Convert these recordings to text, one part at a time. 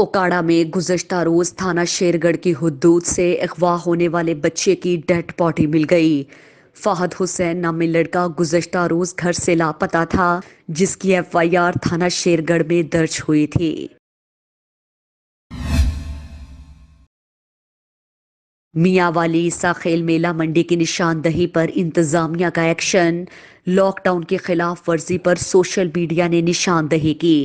ओकाड़ा में गुज़श्ता रोज थाना शेरगढ़ की हुदूद से अगवा होने वाले बच्चे की डेड बॉडी मिल गई। फहद हुसैन नामी लड़का गुज़श्ता रोज घर से लापता था, जिसकी एफआईआर थाना शेरगढ़ में दर्ज हुई थी। मियांवाली साखेल मेला मंडी की निशानदही पर इंतजामिया का एक्शन। लॉकडाउन की खिलाफ वर्जी पर सोशल मीडिया ने निशानदही की।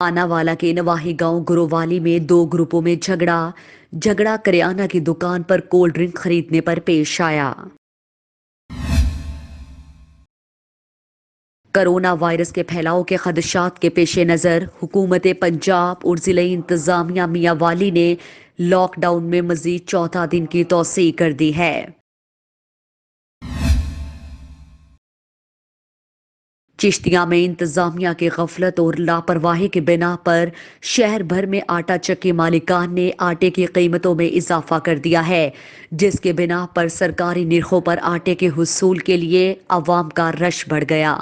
आनावाला के नवाही गांव गुरोवाली में दो ग्रुपों में झगड़ा करियाना की दुकान पर कोल्ड ड्रिंक खरीदने पर पेश आया। कोरोना वायरस के फैलाव के खदशात के पेश नज़र हुकूमत पंजाब और ज़िले इंतज़ामिया मियांवाली ने लॉकडाउन में मजीद 14 दिन की तौसीह कर दी है। चिश्तिया में इंतजामिया की गफलत और लापरवाही की बिना पर शहर भर में आटा चक्की मालिकान ने आटे की कीमतों में इजाफा कर दिया है, जिसके बिना पर सरकारी निर्खों पर आटे के हुसूल के लिए अवाम का रश बढ़ गया।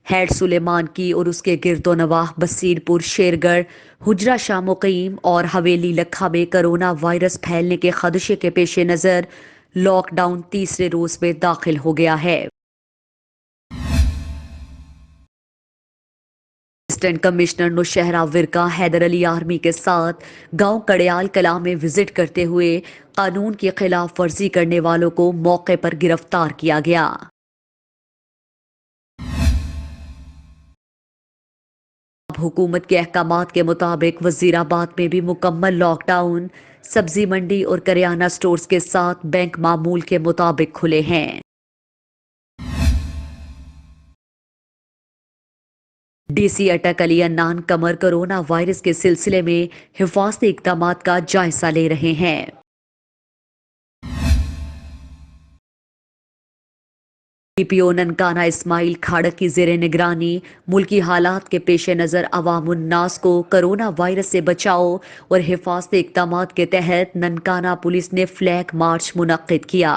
हेड सुलेमान की और उसके गिरदो नवाह बसीरपुर शेरगढ़ हुजरा शाह मुकीम और हवेली लखा में कोरोना वायरस फैलने के खदशे के पेश नज़र लॉकडाउन तीसरे रोज में दाखिल हो गया है। Assistant commissioner Naushahra Virka Haider Ali army के साथ गांव कड़याल कला में विजिट करते हुए कानून की खिलाफ वर्जी करने वालों को मौके पर गिरफ्तार किया गया। अब हुकूमत के अहकामात के मुताबिक वजीराबाद में भी मुकम्मल लॉकडाउन। सब्जी मंडी और करियाना स्टोर्स के साथ बैंक मामूल के मुताबिक खुले हैं। डीसी अटक अली अन्नान कमर कोरोना वायरस के सिलसिले में हिफाजती इकदाम का जायजा ले रहे हैं। डीपीओ ननकाना इस्माइल खाड़क की जेर निगरानी मुल्की हालात के पेश नज़र अवामुन्नास को कोरोना वायरस से बचाव और हिफाजती इकदाम के तहत ननकाना पुलिस ने फ्लैग मार्च मुनक्किद किया।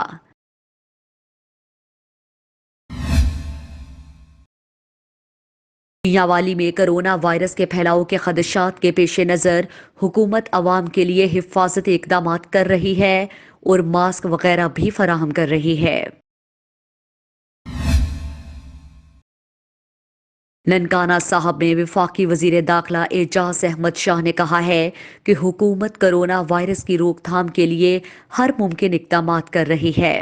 मियांवाली में कोरोना वायरस के फैलाव के खदशात के पेश नज़र हुकूमत अवाम के लिए हिफाजती इकदाम कर रही है और मास्क वगैरह भी फराहम कर रही है। ननकाना साहब में वफाकी वजीर दाखिला एजाज अहमद शाह ने कहा है कि हुकूमत कोरोना वायरस की रोकथाम के लिए हर मुमकिन इकदाम कर रही है।